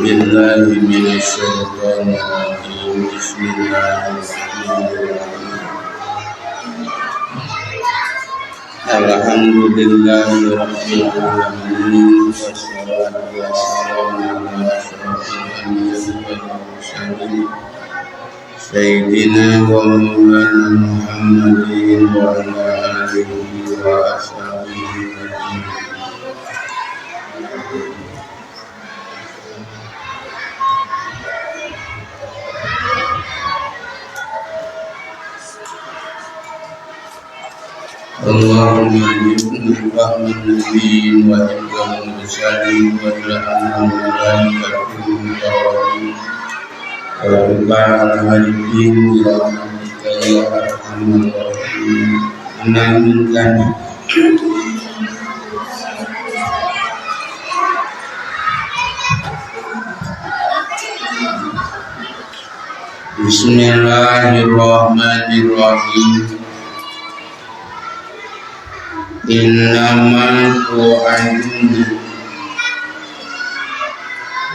بالله من الشيطان الرجيم بسم الله الرحمن الرحيم الحمد لله رب العالمين والصلاة والسلام على أشرف الأنبياء والمرسلين سيدنا ومولانا محمد وعلى آله وأصحابه أجمعين. اللهم ارزقنا فهم النبيين وحفظ المرسلين واجعلنا ملائكته المقربين واتباع العارفين برحمتك يا ارحم الراحمين. آمين. Bismillahirrahmanirrahim.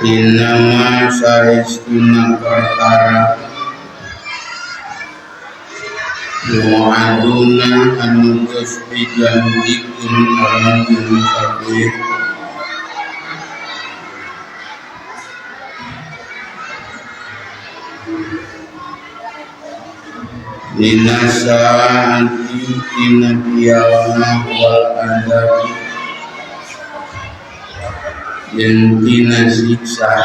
Innama saestuna perkara mu'aduna anu geus dijanjikeun orang kafir Dinasa'ati tina kiamah wal adab dan tina siksa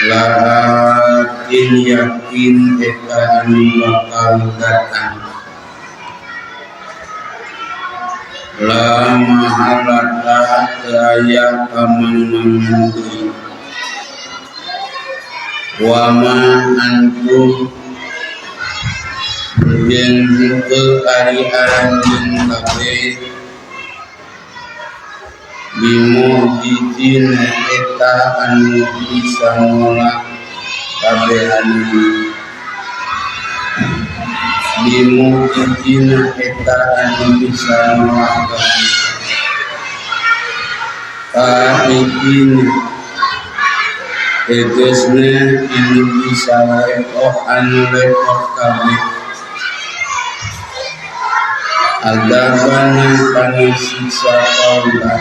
lakin yakin eta anu bakal datang la mahalata aya kamang-mangan deui wama antum jeung henteu ari aranjeun kabeh bimujizin eta anu bisa nolak kabeh anu bimujizin eta anu bisa nolak kabeh tegesna anu bisa lepoh anu lepoh kabeh adabana kana siksa kaula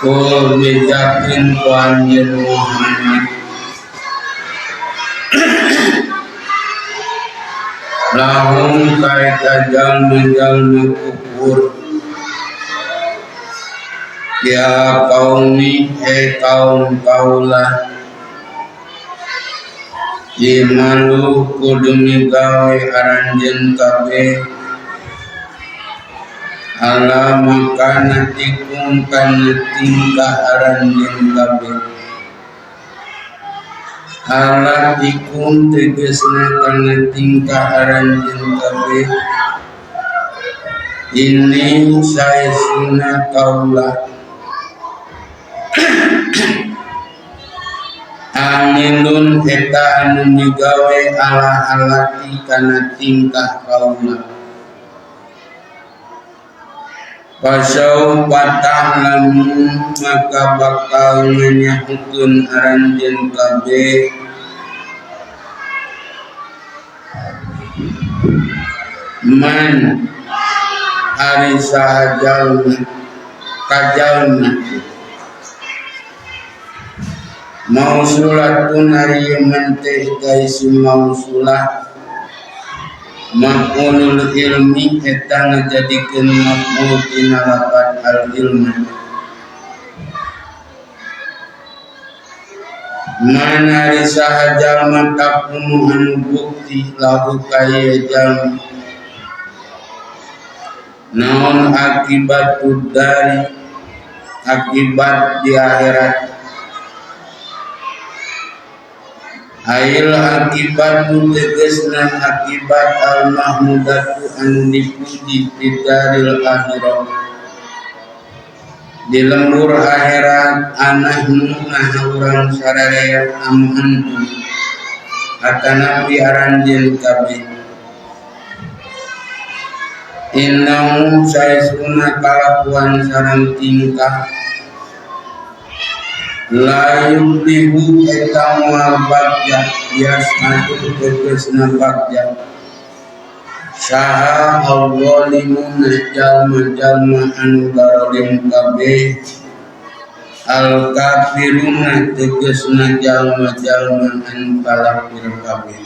kul bejakeun ku anjeun Muhammad lahum kaita jalma-jalma kufur ya qaumi kaum kaulah imalu kudu migawe aranjeun kabeh ala makanatikum kana tingkah aranjeun kabeh ala tikum tegesna kana tingkah aranjeun kabeh ini saesuna kaulah amilun eta anu migawe ala halati kana tingkah kaula pasau patah lamun maka bakal nyanyahukeun aranjeun kabeh man ari sahajalna kajalna mausulatun ari mante gaisi mausulah maqulul ilmi eta ngajadikeun maqul tina lafaz al ilmu manari sahajal mantapunu anu bukti lahu kaya jalma naon akibatud dari akibat di akhirat ail akibat tegesna akibat al mahmudatu anu dipuji fidaril akhirat di lembur akhirat anahnu urang sararea amantu atanapi aranjeun kabeh Innahu saestuna kalakuan sareng tingkah layuk lihu eta moal bagja yasnatu tegesna bagja saha al-zalimuna jalma-jalma anu garolim kabeh al-kafiruna tegesna jalma-jalma anu kafir kabeh.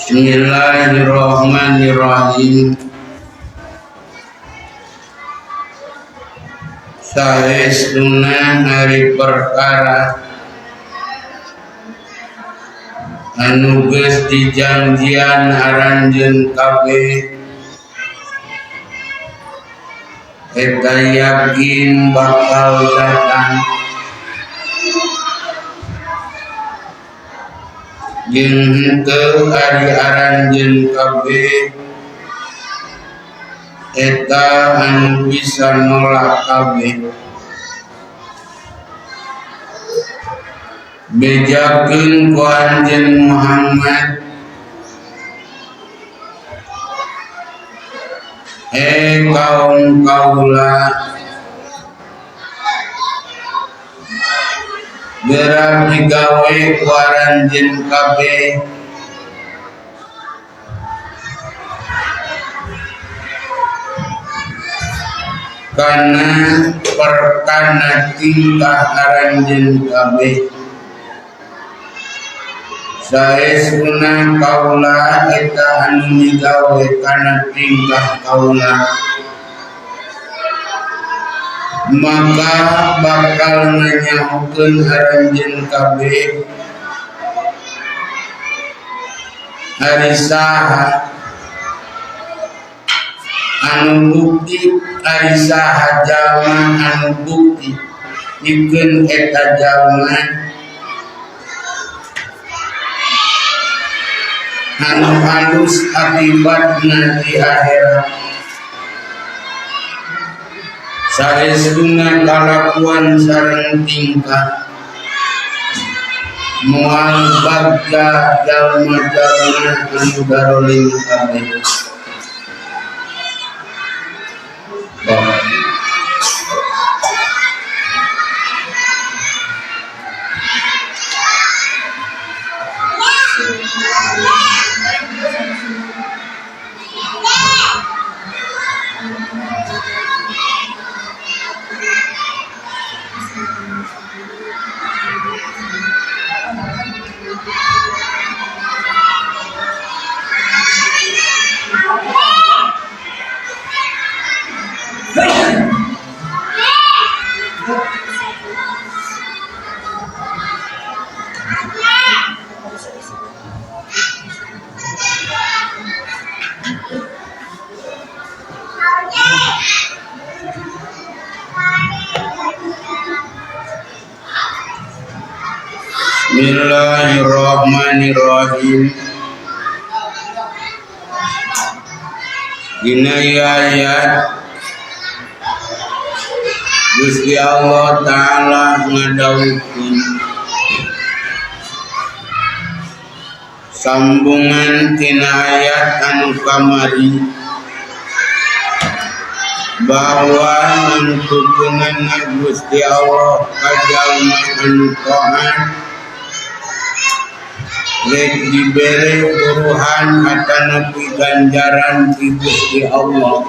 Bismillahirrahmanirrahim. Saestuna hari perkara anu geus dijanjian aranjeun kabeh eta yakin bakal datang jeung henteu ari aranjeun kabeh eta anu bisa nolak kabeh. Bejakeun ku anjeun Muhammad kaum kaula berarti gawe ku aranjeun kabeh kana perkana tingkah aranjeun kabeh. Saestuna kaula eta anu migawe kana tingkah kaula maka bakal nanyahokeun aranjeun kabeh ari saha anu bukti, ari saha jalma anu bukti pikeun eta jalma anu halus akibatna di akhirat. Saestuna kalakuan sareng tingkah moal bagja jalma-jalma anu garolim kabeh. Bismillahirrahmanirrahim. Dina ayat Gusti Allah Ta'ala ngadawukeun sambungan tina ayat anu kamari bahwa nantukeunana Gusti Allah ka jalma anu taat rek dibere buruhan atanapi ganjaran ti Gusti Allah.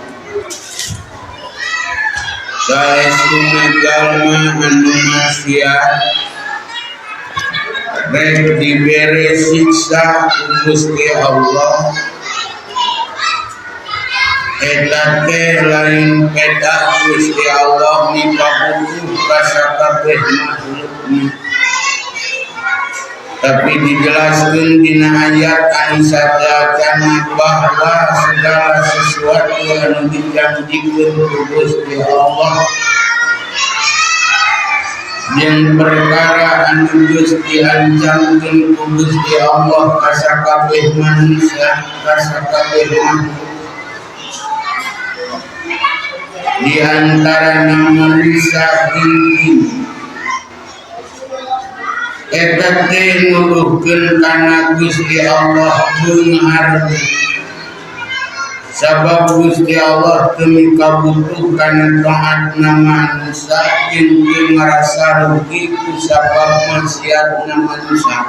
Saestuna jalma anu maksiat rek dibere siksa ku Gusti Allah. Eta teh lain beda Gusti Allah mipabutuh ka sakabeh makhlukna. Tapi dijelaskan dina ayat anu sadrajana bahwa segala sesuatu anu dijanjikeun ku Gusti Allah jeung perkara anu geus diancamkeun ku Gusti Allah ka sakabeh manusia ka sakabeh makhluk di antara manusia ini eta teh nuduhkeun kana Gusti Allah beunghar sabab Gusti Allah teu mikabutuh kana taatna manusia jeung teu ngarasa rugi ku sabab maksiatna manusia.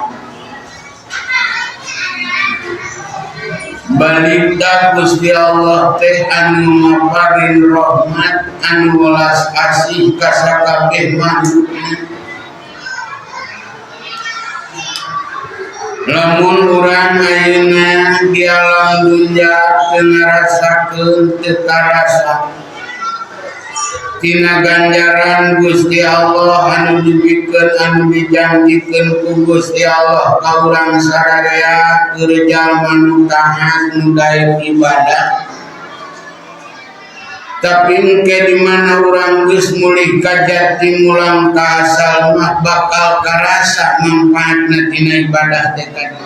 Balikda Gusti Allah teh anu maparin rahmat anu welas asih ka sakabeh makhlukna. Lamun urang ayeuna di alam dunya teu ngarasakeun teu karasa tina ganjaran Gusti Allah anu dibikeun anu dijanjikeun ku Gusti Allah ka urang sadaya keur jalma nu taat nu daek ibadah. Tapi engke di mana urang geus mulih ka jati mulang ka asal mah bakal karasa manfaatna tina ibadah teh tadi.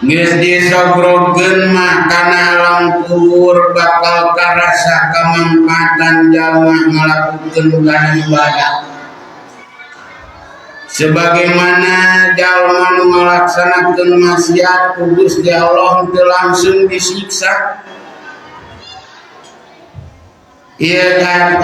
Geus disogrogeun mah kana alam kubur bakal karasa kamanfaatan jalma ngalakukeun kana ibadah. Sebagaimana jalma nu ngalaksanakeun maksiat ku Gusti Allah teu langsung disiksa. Iya kan,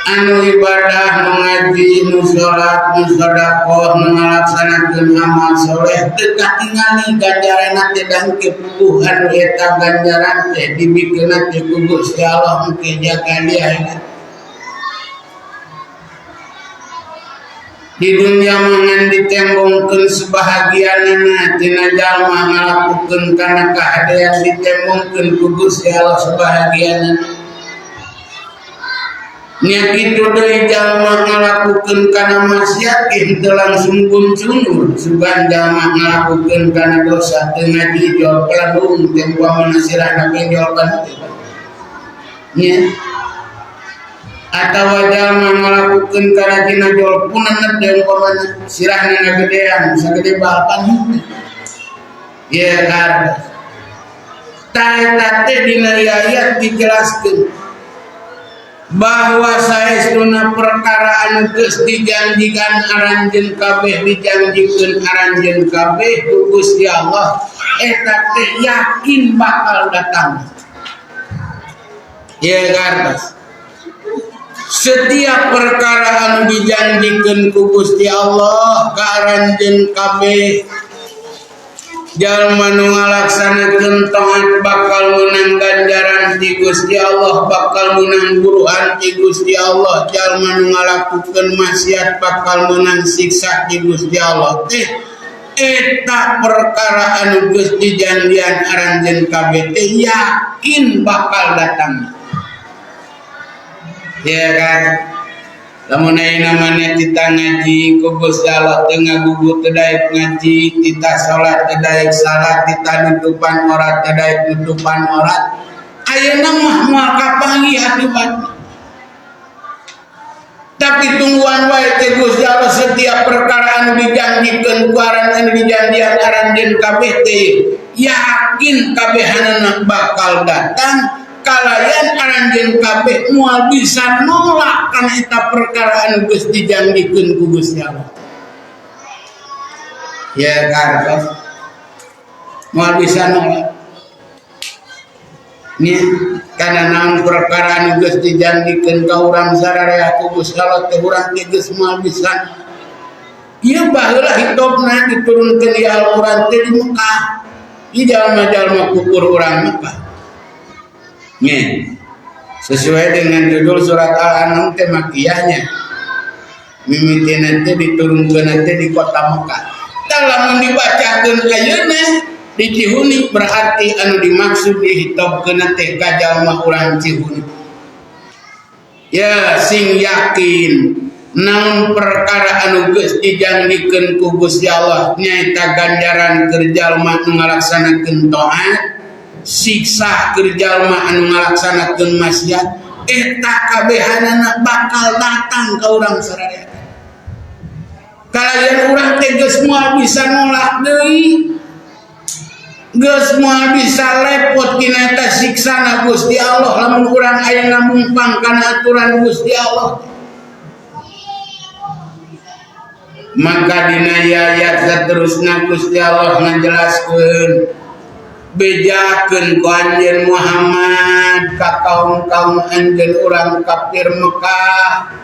anu ibadah, nu ngaji, nu sholat, nu sedekah, nu ngalaksanakeun amal soleh, teu katingali ganjaranna teh dangke puguh anu eta ganjaran teh dibikeunna teh ku Gusti Allah engke jaga dia. Di dunia mangan ditembongkeun sebahagianana tina jalma ngalakukeun kana kahadean ditembongkeun ku Gusti Allah sebahagianana. Nya kitu deui jalma ngalakukeun kana maksiat teu langsung buncunur sugan jalma ngalakukeun kana dosa teu ngaji jol peladung teh umpamana sirahna benjolkeun teh. Nya atawa jalma ngalakukeun kana dina jol puneunna teh umpamana sirahna ngagedean sagede balpan. Ye kan. Ta teh dina ayat dijelaskeun bahwa saestuna perkara anu geus dijanjikan aranjeun kabeh dijanjikeun aranjeun kabeh ku Gusti Allah eta teh yakin bakal datang. Ye gardas. Setiap perkara anu dijanjikeun ku Gusti Allah ka aranjeun kabeh jalma nu ngalaksanakeun taat bakal meunang ganjaran ti Gusti Allah, bakal meunang buruhan ti Gusti Allah. Jalma nu ngalakukeun maksiat bakal meunang siksa ti Gusti Allah. Eta perkara anu geus dijanjian aranjeun kabeh teh yakin bakal datang. Ya kan? Lamun ayeuna maneh tita ngaji ku Gusti Allah teu ngagugu teu daek ngaji, tita salat teu daek salat, tita nutupan aurat teu daek nutupan aurat. Ayeuna mah moal kapanggih atuh bae. Tapi tungguan wae teh Gusti Allah setiap perkara anu dijanjikeun ku aran anu dijanjian aran jeung kabeh teh yakin kabehanana bakal datang kalayan aran jeung kabeh moal bisa nolak kana eta perkara anu geus dijanjikeun ku Gusti Allah. Ya kartos moal bisa nolak. Nya karena naon perkara anu geus dijanjikeun ka urang sararea ku Gusti Allah teh urang teh geus moal bisa. Ieu baheula hitopna diturunkeun di Al-Qur'an teh di Mekah. Di jalma-jalma kukur urang Mekah. Nya sesuai dengan judul surat Al-An'am teh makiyahnya. Mimitina teh diturunkeun teh di kota Mekah. Da lamun dibacakeun ayeuna di Cihuni berarti anu dimaksud dihitopkeun teh ka jalma urang Cihuni. Ya sing yakin naon perkara anu geus dijanjikeun ku Gusti Allah nyaeta ganjaran keur jalma anu ngalaksanakeun taat, siksa keur jalma anu ngalaksanakeun maksiat, eta kabehanana bakal datang ka urang sararea. Kalayan urang teh geus moal bisa nolak deui, geus moal bisa lepot tina eta siksana Gusti Allah lamun urang aya ngamumpang kana aturan Gusti Allah. Maka dina ayat saterusna Gusti Allah ngajelaskeun bejakeun ku anjeun Muhammad ka kaum-kaum anjeun urang kafir Mekah.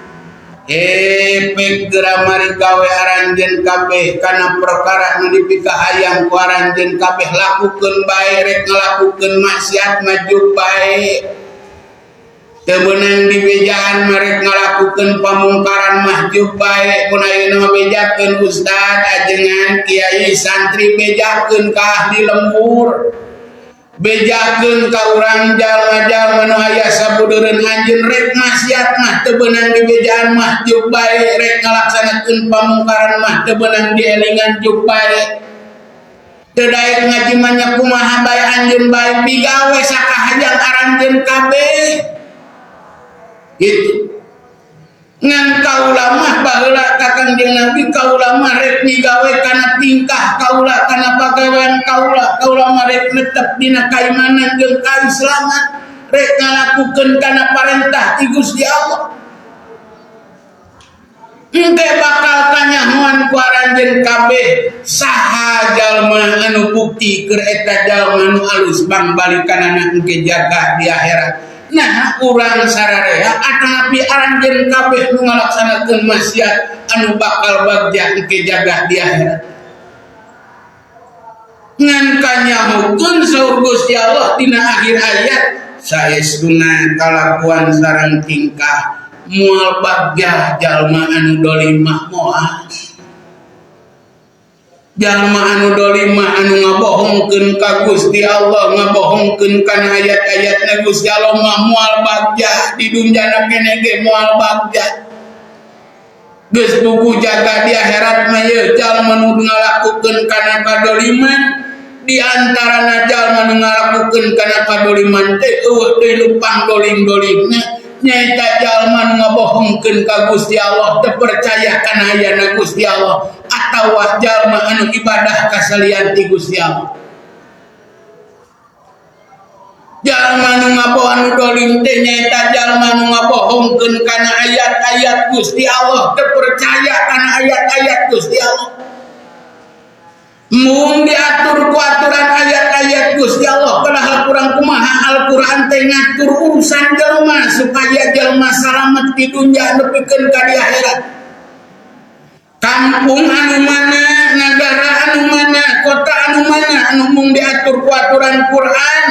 Pek geura mari gawe aranjeun kabeh kana perkara nu dipikahayang ku aranjeun kabeh lakukeun bae rek ngalakukeun maksiat maju bae. Teu beunang dibejaan merek ngalakukeun pamungkaran maju bae. Mun ayeuna mah bejakeun ustad, ajengan, kiai, santri bejakeun ka ahli lembur. Bejakeun ka urang jalma-jalma nu aya sabudeureun anjeun rek maksiat mah teu beunang dibejaan mah juk bae, rek ngalaksanakeun pamungkaran mah teu beunang dielingan juk bae. Teu daek ngaji mah kumaha bae anjeun bae bigawe sakahajang aranjeun kabeh. Gitu. Ngan kaula mah baheula ka Kangjeng Nabi kaula mah rek migawe kana tingkah kaula kana pagawean kaula mah rek netep dina kaimanan jeung kaislaman rek ngalakukeun kana parentah ti Gusti Allah. Engke bakal kanyahoan ku aranjeun kabeh saha jalma anu bukti keur eta jalma nu alus bangbalikana engke jaga di akhirat. Nah, urang sararea atapi aranjeun kabeh nu ngalaksanakeun maksiat anu bakal bagja engke jaga di akhirat. Ngan kanyahokeun saur Gusti Allah dina akhir ayat saestuna kalakuan sareng tingkah moal bagja jalma anu dolim mah moal. Jalma anu dolim mah anu ngabohongkeun ka Gusti Allah, ngabohongkeun kana ayat-ayatna Gusti Allah mah moal bagja di dunjana keneh ge moal bagja. Geus tugu jaga di akhirat mah ye jalma nu ngalakukeun kana kadoliman di antarana jalma nu ngalakukeun kana kadoliman teh eueuh deui nu pangdolim-dolimna nyaeta jalma nu ngabohongkeun ka Gusti Allah, teu percaya kana ayana Gusti Allah atawa jalma anu ibadah kasalian ti Gusti Allah. Jalma nu ngabohong dolim teh nyaeta jalma nu ngabohongkeun kana ayat-ayat Gusti Allah, teu percaya kana ayat-ayat Gusti Allah. Mung diatur ku aturan ayat-ayat Gusti Allah padahal kurang kumaha Al-Qur'an teh ngatur urusan jalma supaya jalma salamet di dunya nepikeun ka di akhirat. Kampung anu mana, negara anu mana, kota anu mana anu mung diatur ku aturan Quran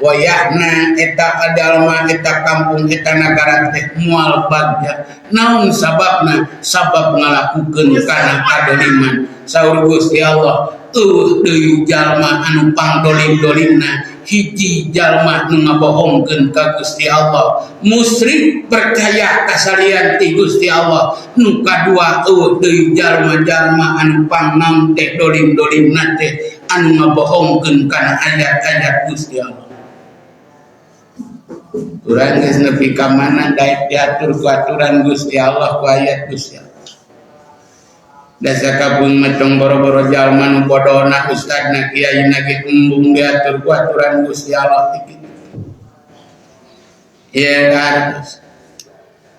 wayahna eta jalma eta kampung eta nagara teh moal bagja. Naon sababna? Sabab ngalakukeun kana kadoliman. Saur Gusti Allah deui jalma anu pangdolim-dolimna hiji jalma nu ngabohongkeun ka Gusti Allah, musyrik percaya kasalian ti Gusti Allah. Nu kadua deui jalma-jalma anu pangnaon teh dolim-dolimna teh anu ngabohongkeun kana ayat-ayat Gusti Allah. Urang geus nepi ka mana daek diatur ku aturan Gusti Allah ku ayat Gusti Allah. Da sakabeung metong boro-boro jalma nu bodohna ustadna kiaina ge embung diatur ku aturan Gusti Allah ti kitu. Ieu kan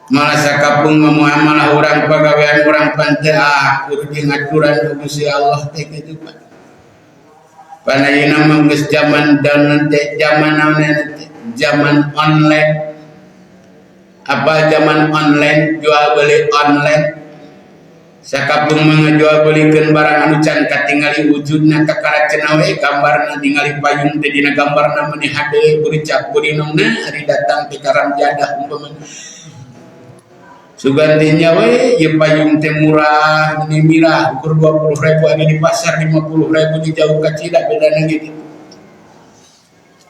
malah sakabeung muamalah urang pagawean urang pan teu akur jeung aturan Gusti Allah teh kitu Pak. Panayeuna mah geus zaman daun teh zaman naon teh zaman online. Apa zaman online jual beli online. Sakabeung mengajual belikeun barang anu can katingali wujudna kakaraceuna we gambarna ningali payung teh dina gambarna meuni hade beureum cap beurinongna ari datang ti karam jadah umpamana. Sugantinya we ieu payung teh murah meuni mirah ukur 20.000 anu di pasar 50.000 di jauh ka Cida bedana gitu.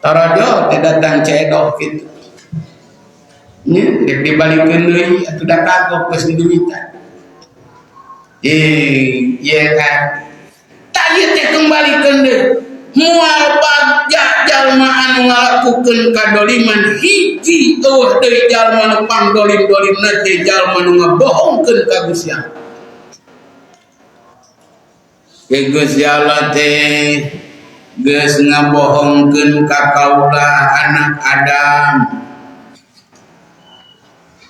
Tarajo teh datang cedok gitu. Nya dek dibalikeun deui atuh da kagok geus diduitan. Iya kan tadi teh kembalikan deh mual bagja jalma anu ngalakukeun kadoliman hiji eueuh deui jalma nu pangdolim-dolimna teh jalma nu ngabohongkeun ka Gusti Allah. Ke Gusti Allah teh geus ngabohongkeun ka kaula anak Adam.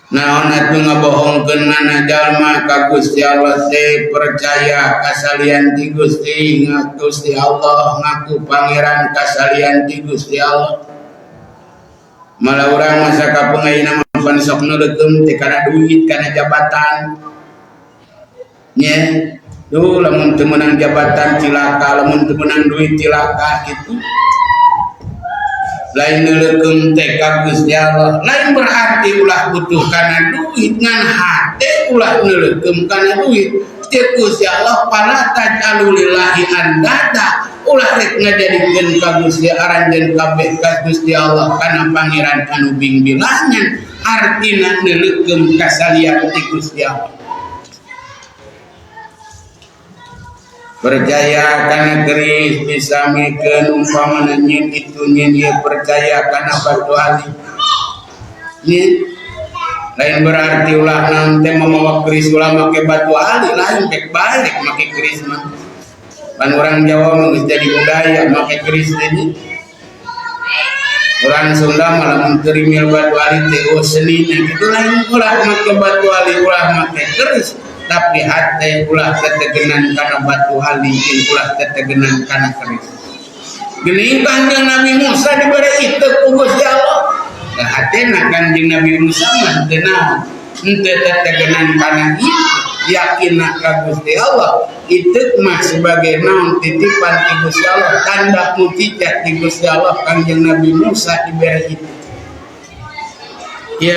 Naon atuh ngabohongkeun anak jalma ka Gusti Allah teh percaya kasalian ti Gusti Gusti Allah ngaku pangeran kasalian ti Gusti Allah. Malah urang masa kapeung ayeuna mah pan sok neuleum teh kana duit kana jabatan. Nya, duh lamun teu meunang jabatan cilaka, lamun teu meunang duit cilaka gitu. Lain neuleum teh ka Gusti Allah, lain berarti ulah butuh kana duit ngan hate ulah neuleum kana duit. Teu Gusti Allah pala taj'alu lillahi andada, ulah rek ngajadikeun ka Gusti aranjeun kabeh ka Gusti Allah kana pangeran anu bing-bilangan, artina neuleum kasalian ti Gusti Allah. Percaya karena geris bisa mikeun umpamana nyin itu nyin ieu percaya karena batu ali. Nyin lain berarti ulah naon teh mamawa geris ulah make batu ali lain pek balik make geris mah. Pan urang Jawa mah geus jadi budaya make geris teh nyin. Urang Sunda malah mun teurimil batu ali teh seni gitu lain ulah make batu ali ulah make geris. Tapi hati ulah tetegenan karena batu ali ulah tetegenan karena keris. Gini kanjeng Nabi Musa diberi itu ku Gusti Allah. Da hatena kanjeng Nabi Musa mah teu naon henteu tetegenan karena itu yakinna ka Gusti Allah. Itu mah sebagai naon titipan ti Gusti Allah, tanda mukjizat ti Gusti Allah kanjeng Nabi Musa diberi itu. Ya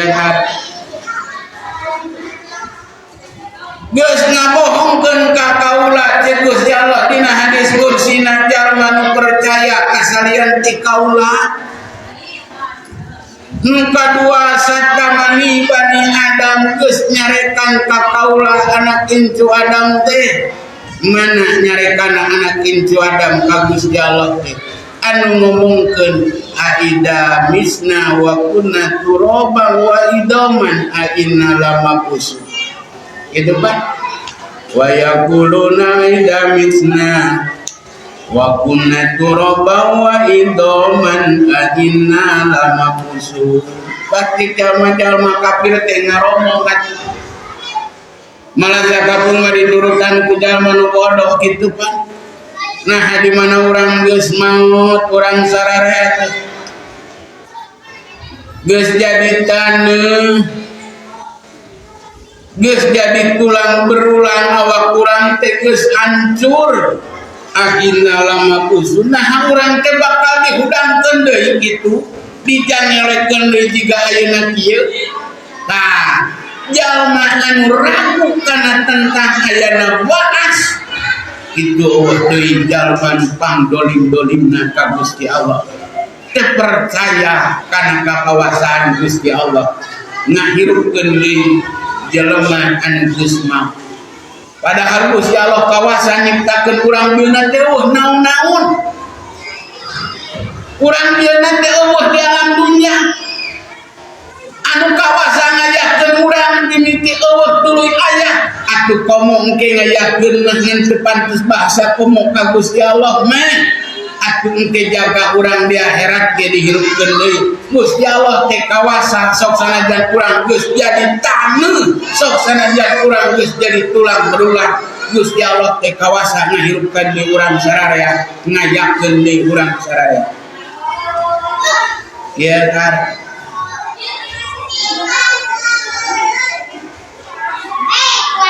geus ngabohongkeun ka kaula cek Gusti Allah dina hadis kursina jalma nu percaya kasalian ti kaula. Nu kadua satamani Bani Adam geus nyarekan ka kaula anak incu Adam teh. Mana nyarekan anak incu Adam ka Gusti Allah teh? Anu ngomongkeun aida misna wa kunna turaba wa idaman aina lamakus. Itu Pak wa yaquluna idza mitna wa kunna turaban wa idaman inna lamabusun. Pasti jalma-jalma kafir teh ngaromong atuh malah sakabeung diturutan ku jalma nu bodoh kitu Pak. Nah di mana urang geus maut urang sararea geus jadi taneuh geus jadi tulang berulang awak urang teh geus hancur akhirna lama usun. Nah urang teh bakal dihudangkeun deui kitu dijangelekeun deui jiga ayeuna kieu. Tah jalma anu ragu kana tentang ayana waas itu eueuh deui jalma pangdolim-dolimna ka Gusti Allah, teu percaya kana kakawasan Gusti Allah, ngahirupkeun deui jelema anu geus maut. Padahal Gusti Allah kawasan nyiptakeun urang dieuna teh naon-naon. Urang dieuna teh eueuh di alam dunya. anu kawasa ngayakeun urang dimimiti eueuh tuluy aya atuh komo engke ngayakeun ngan teu pantes bahasa komo ka Gusti Allah meh atuh engke jaga urang di akhirat ge dihirupkeun deui Gusti Allah teh kawasa sok sanajan urang geus jadi taneuh sok sanajan urang geus jadi tulang berulang Gusti Allah teh kawasa ngahirupkeun deui urang sararea ngayakeun deui urang sararea ieu kan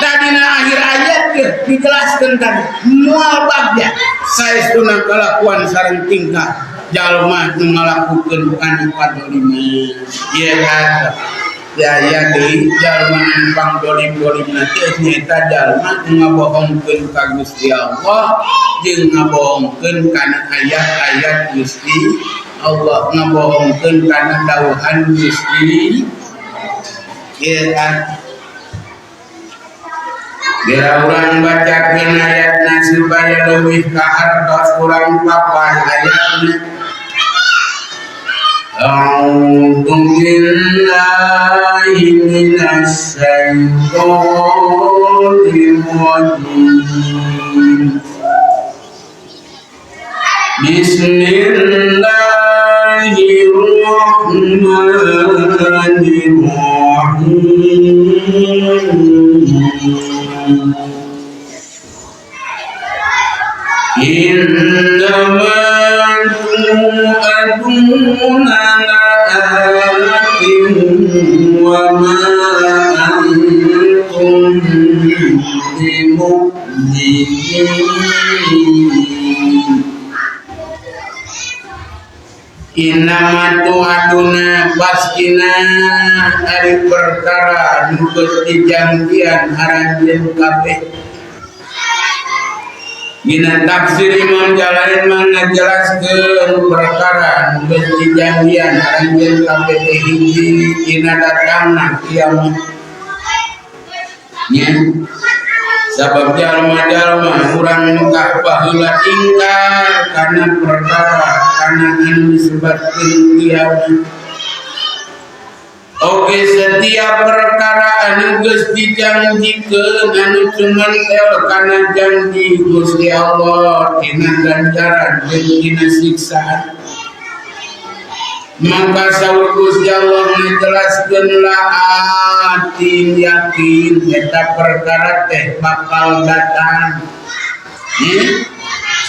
Dadina akhir ayat dijelaskan tadi mual bagja saestuna kalakuan sareng tingkah jalma nu ngalakukeun anu padolima ieu kan ya deui jalma anu pangdolim-dolimna teh nyaeta jalma nu ngabohongkeun ka Gusti Allah jeung ngabohongkeun kana ayat-ayat Gusti Allah ngabohongkeun kana dawuhan Gusti ieu kan Bila urang bacakeun ayatna supaya leuwih kahartos urang papan ayatna. A'udzu billahi minasy syaithanir rajim. Bismillahirrahmanirrahim. Innama tu'aduna la'atin wa ma antum bimu'minin. Innama tu'aduna pastina ari perkara nu geus dijanjian haranjeun kabeh. Dina tafsir Imam Jalalain mah ngajelaskeun perkara nu geus dijanjian haranjeun kabeh teh hiji dina datangna kiamat. Nya sabab jalma-jalma urang nu baheula ingkar kana perkara kana anu disebutkeun kiamat. Oke setiap perkara anu geus dijanjikeun anu cuman tel kana janji Gusti Allah dina ganjaran jeung dina siksaan maka saur Gusti Allah ngajelaskeun laatin yakin eta perkara teh bakal datang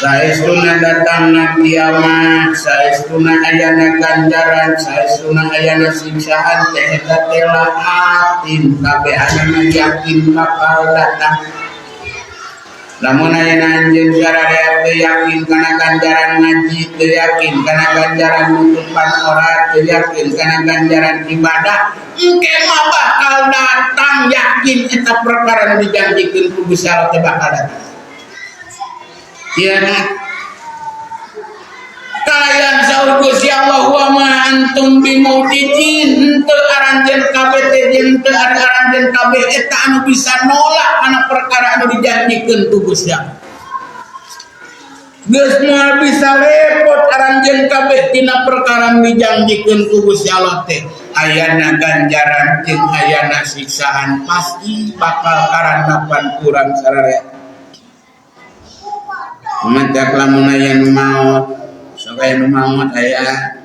saestuna datangna kiamat saestuna ayana ganjaran saestuna ayana siksaan teh eta teh laatin kabehana yakin bakal datang lamun ayana anjeun sararea teu yakin kana ganjaran ngaji teu yakin kana ganjaran nutupan ora teu yakin kana ganjaran ibadah engke mah bakal datang yakin eta perkara nu dijanjikeun ku Gusti Allah teh bakal datang. Ya kalian saur Gusti Allah wa ma antum bimu'jizin teu aranjeun kabeh teh jeung teu aranjeun kabeh eta anu bisa nolak kana perkara anu dijanjikeun ku Gusti Allah. Geus moal bisa repot aranjeun kabeh tina perkara anu dijanjikeun ku Gusti Allah teh ayana ganjaran jeung ayana siksaan pasti bakal karandapan kurang sararea. Mantak lamun aya nu maot sok aya nu maot aya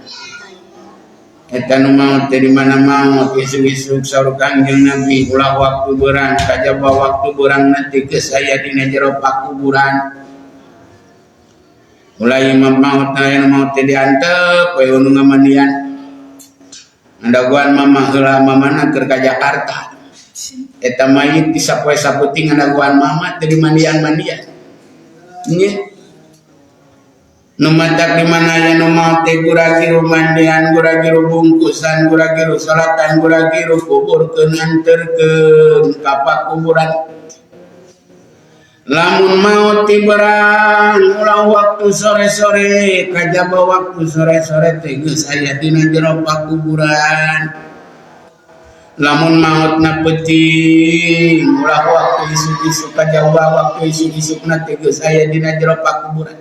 eta nu maot teh di mana maot isuk-isuk saur Kangjeng Nabi ulah waktu beurang kajaba waktu beurang nanti geus aya dina jero pakuburan ulah imam maot aya nu maot teh diantep we nu ngamandian andaguan mama heula mamana keur ka Jakarta eta mayit disapoe saputing andaguan mama teh dimandian-mandian nya nu matak di mana aya nu maot teh gura-giru mandian gura-giru bungkusan gura-giru salatan gura-giru kuburkeun anterkeun ka pakuburan lamun maot ti berang ulah waktu sore-sore kajaba waktu sore-sore teh geus aya dina jero pakuburan lamun maotna peuting ulah waktu isuk-isuk kajaba waktu isuk-isukna teh geus aya dina jero pakuburan.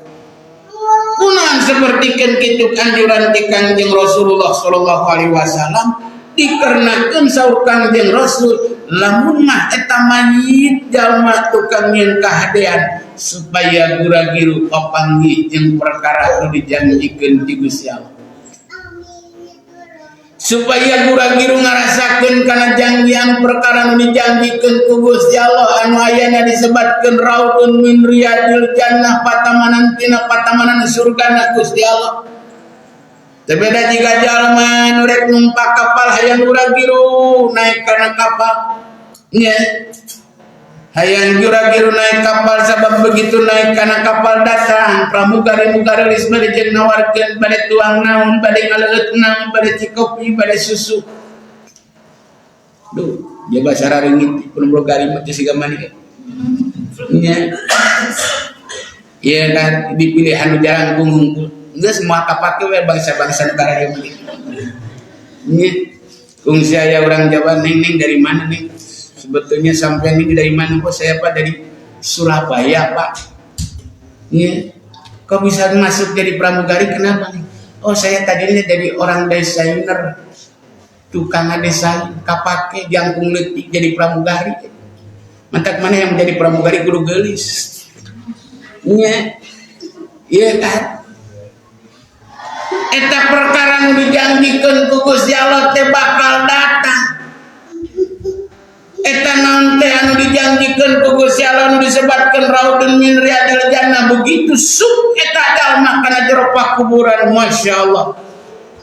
Kunaon sapertikeun kitu anjuran ti Kangjeng Rasulullah sallallahu alaihi wasallam dikarenakeun saur Kangjeng Rasul lamun mah eta mayit jalma tukang nyeun kahadean supaya gura-giru papanggih jeung perkara nu dijanjikeun ti Gusti Allah, supaya gura-giru ngarasakeun kana janjian perkara nu dijanjikeun ku Gusti Allah anu ayana disebatkeun raudun min riyadil jannah, patamanan tina patamanan surgana Gusti Allah. Tebeda jika jalma nu rek numpak kapal hayang gura-giru naik kana kapal nya, hayang gura-giru naik kapal sabab begitu naik kana kapal datang pramugari-mugari geus bade jeung nawarkeun bade tuang naon, bade ngaleut naon, bade cikopi, bade susu. Duh, jaga sarareungit pramugari mah teh siga mani nya. Ieu kan dipilih anu jarang unggul. Geus semua kapake we bangsa-bangsa negara ieu mah. Nya, kungsi aya urang Jawa, "Neng dari mana, Neng?" Sebetulnya sampai ini dari mana? Kok saya Pak dari Surabaya Pak. Nya, kok bisa masuk jadi pramugari kenapa nih? Oh saya tadinya dari orang desainer, tukang desain, kapake jangkung leutik jadi pramugari. Mantak mana yang menjadi pramugari kudu geulis. Nya, iya kan? Eta perkara nu dijanjikeun ku Gusti Allah teh bakal datang. Eta naon teh anu dijanjikeun ku Gusti Allah nu disebatkeun raudun min riyadil jannah, begitu suk eta jalma kana jero pakuburan, masyaallah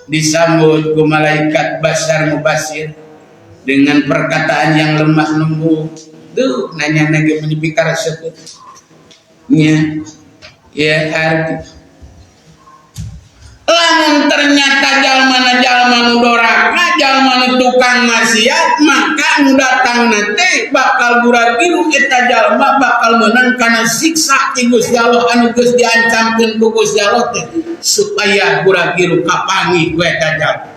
disambut ku malaikat Basyar Mubasir dengan perkataan yang lemah lembut. Duh, nanya nage menipikar sebut nya ya arti lamun ternyata jalma nu doraka, jalma nu tukang maksiat, maka nu datang nanti bakal gura-giru eta jalma bakal meunang kana siksa ti Gusti Allah anu geus diancamkeun ku Gusti Allah teh supaya gura-giru kapanggih ku eta jalma.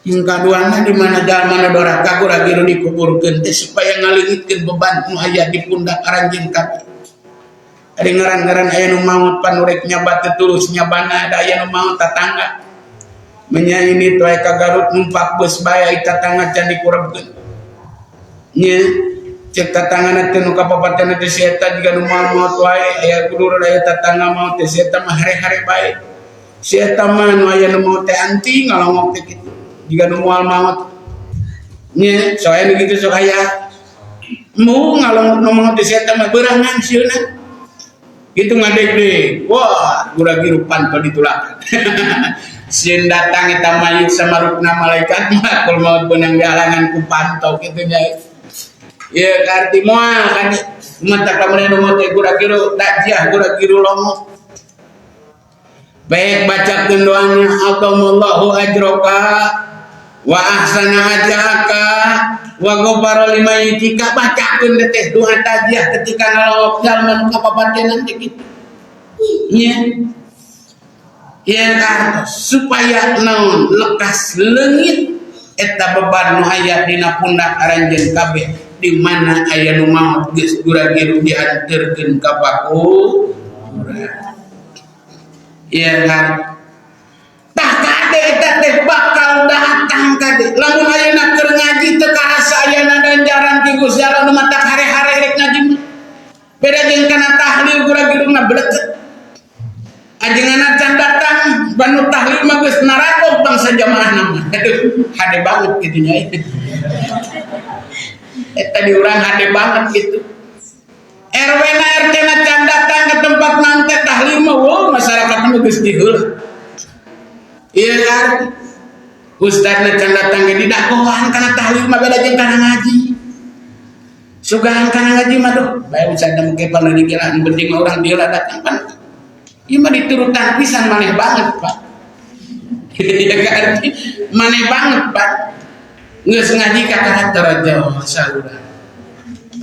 Yang kaduana di mana jalma nu doraka gura-giru dikuburkeun teh supaya ngaleungitkeun beban nu aya di pundak aranjeun kabeh. Ada ngaran-ngaran aya nu maot panurek nyabat tulus nyabana, ada aya nu maot tatangga menyaini tuai ka Garut numpak bus bae tatangga can dikurebkeun nya cek tatanggana teh nu kapapaten teh si eta jiga nu maot wae aya kudu aya tatangga maot teh si eta mah hare-hare bae, si eta mah nu aya nu maot teh anting ngalongok teh kitu jiga nu moal maot nya soalnya begitu sok aya mu ngalongok nu maot teh si eta mah beurangan sieuna gitu ngadeg-deg, wah gura-giru pantau ditulakan. Sieun datang eta mayit samarupna malaikat mah kul maut beunang dihalangan ku pantau kitu nya. Ieu arti moal kan mentak lamun nu teh gura-giru dajiah gura-giru lomo. Baik bacakeun doanya Allahu ajroka wa ahsana ajaka wa ghafara limayitika, bacakeun teh doa tajiah ketika ngalawak jalma nu kapapatenan teh kitu nya. Ya kan supaya naon lekas leungit eta beban nu aya dina pundak aranjeun kabeh di mana aya nu maot geus gura-giru dianterkeun ka pakuburan. Ya kan tah kade eta teh bakal datang kade lamun ayeuna keur ngaji teu karasa ayana ganjaran ti Gusti Allah nu matak hare-hare rek ngaji beda jeung kana tahlil gura-giruna beleukeut ajenganna can datang banu tahlil mah geus naragog bangsa jamaahna mah aduh hade banget kitu nya eta di urang hade banget gitu. RW na RT na can datang ke tempat nanti tahlil mah wow masyarakat mah geus diheula. Iya kan ustadna can datang ge didakwahan kana tahlil mah beda jeung kana ngaji. Sugahan kana ngaji mah duh bae ustadna mah kepala dikira penting urang diheula datang pan. Ieu mah diturutan pisan maneh banget, Pak. Iya kan maneh banget, Pak. Geus ngaji ka karakter Jawa saurang.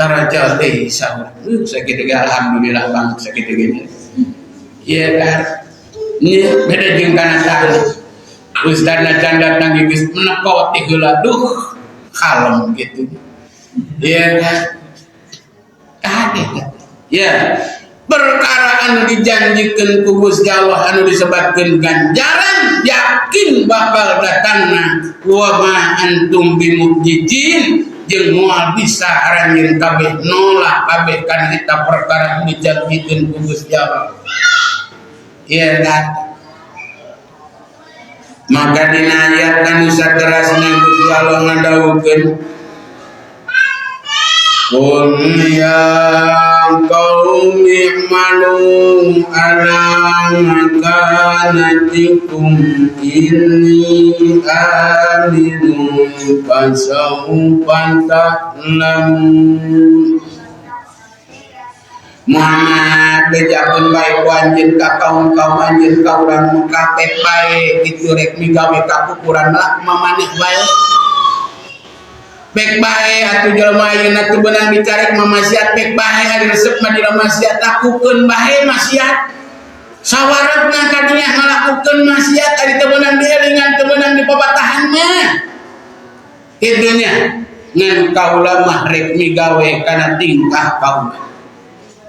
Taraja teh sahur. Sakitu ge alhamdulillah banget sakitu ge. Ieu kan ieu beda jeung kana tahlil. Ustadna can datang geus meneko ti heula duh kalem gitu. Ieu kan kaget. Ya perkara anu dijanjikeun ku Gusti Allah anu disebatkeun ganjaran yakin bakal datangna wa ma antum bimujijin jeung moal bisa aranjeun kabeh nolak kabeh kana eta perkara dijanjikeun ku Gusti Allah. Ieu kan maka dina ayat anu saterasna Gusti Allah ngadawukeun qul ya qaumi i'malu ala makanatikum inni aminun fasawfa ta'lamun. Muhammad bejakeun bae ku anjeun ka kaum-kaum anjeun ka urang Mekah teh bae kitu rek migawe ka ukuran lah mamaneh bae. Pek bae atuh jelema ayeuna teu beunang dicarek mamasiat pek bae ari resep mah dina maksiat lakukeun bae maksiat. Sawaratna ka dinya ngalakukeun maksiat ari teu beunang dielingan teu beunang dipabatahan mah. Kidunya ngan kaula mah rek migawe kana tingkah kaum.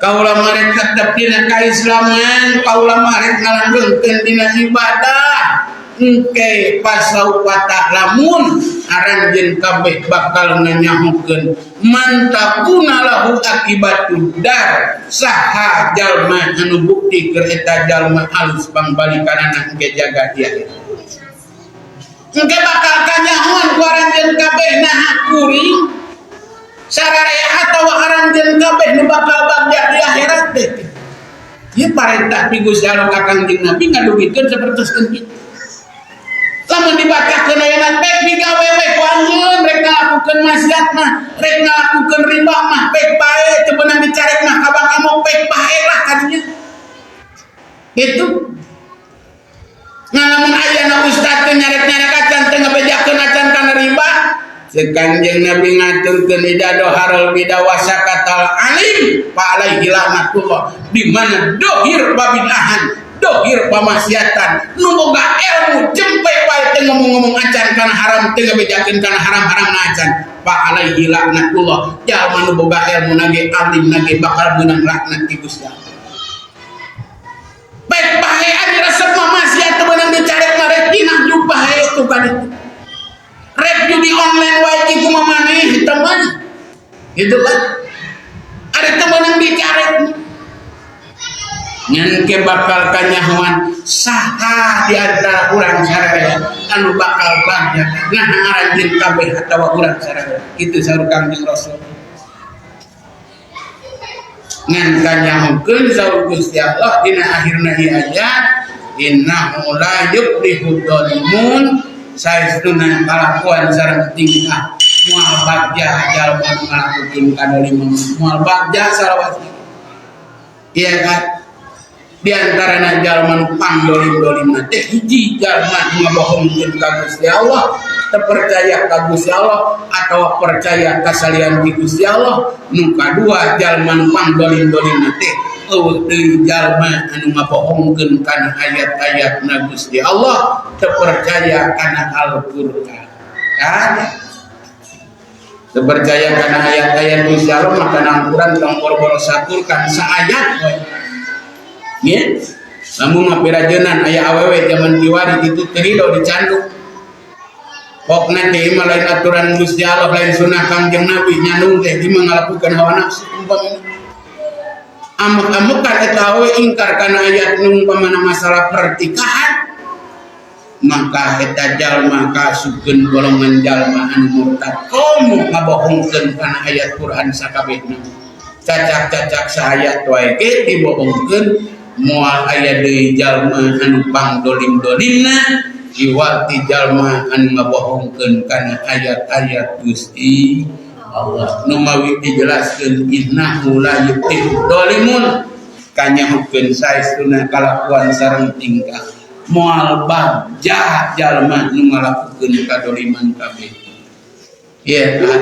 Kaula mah rek tetep dina kaislaman, kaula mah rek ngalanggengkeun dina ibadah. Engke pasaufa ta'lamun aranjeun kabeh bakal nganyahokeun man takuna lahu akibatud dar saha jalma anu bukti keur eta jalma halus pangbalikanana engke jaga dia. Engke bakal kanyahoan ku aranjeun kabeh naha kuring sararea atawa aranjeun kabeh nu bakal bagja di akhirat teh. Ieu parentah ti Gusti Allah ka Kangjeng Nabi ngadugikeun sapertoskeun kitu. Lamun dibacakeun ayeuna pek digawe we ku anjeun rek ngalakukeun maksiat mah rek ngalakukeun riba mah pek bae teu beunang dicarek mah kabang emok pek bae lah kadinya. Gitu. Ngalamun ayeuna ustaz teh nyarek-nyarek acan teh ngabejakeun acan kana riba, ceuk Kangjeng Nabi ngaturkeun idza doharul bidawasa katal alim fa alaihi laknatullah di mana dohir babidahan dohir pamaksiatan nu boga ilmu jempe bae teu ngomong-ngomong acan kana haram teu ngabejakeun kana haram-haram acan fa alaihi laknatullah jalma nu boga ilmu nage alim nage bakal beunang laknat ti Gusti Allah. Baik bae ari resep maksiat teu beunang dicarek mah rek dina jubah itu kan itu. Rek judi online wae kitu mah maneh teman. Gitu kan. Ada teu beunang dicarek. Ngan ke bakal kanyahoan saha di antara urang sararea anu bakal banyak nah aranjeun kabeh atawa urang sararea kitu saur Kangjeng Rasul ngan kanyahokeun saur Gusti Allah dina akhirna ieu ayat innahu la yuflihud dhalimun saestuna kalakuan sareng tingkah moal bagja jalma ngalakukeun kadoliman moal bagja salawat ieu kan di antarana jalma nu pangdolim-dolimna teh hiji jalma ngabohongkeun ka Gusti Allah, teu percaya ka Gusti Allah atawa percaya ka salian ti Gusti Allah. Nu kadua jalma nu pangdolim-dolimna teh eueuh deui jalma anu ngabohongkeun kana ayat-ayatna Gusti Allah, teu percaya kana Al-Qur'an. Kan? Teu percaya kana ayat-ayat Gusti Allah maka Al-Qur'an tong boro-boro saturkan saayat we. Ya, namun ngapirajenan aya awewe zaman kiwari itu terido dicanduk. Pokna teh mah lain aturan Gusti Allah lain sunah Kangjeng Nabi nyandung teh di ngalakukeun hawa nafsu umpamana. Amuk-amukan eta awewe ingkar kana ayat nu umpamana masalah pertikahan maka eta jalma kasukeun golongan jalma anu murtad komo ngabohongkeun kana ayat Quran sakabehna. Cacak-cacak saayat wae ge dibohongkeun moal aya deui jalma anu pangdolim-dolimna iwati jalma anu ngabohongkeun kana ayat-ayat Gusti Allah nu mawi dijelaskeun innahu la yuflihud dhalimun kanyahokeun saestuna kalakuan sareng tingkah moal bagja jalma nu ngalakukeun kadoliman kabeh. Ieu kan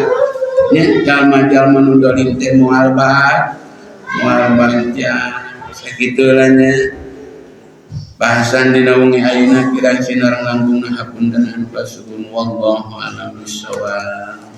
nya jalma-jalma nu dolim teh moal bagja sakitulanya bahasan dina wengi ayeuna kira-kira nganggung hapunten anu kasuhun wallahu a'lam bishawab.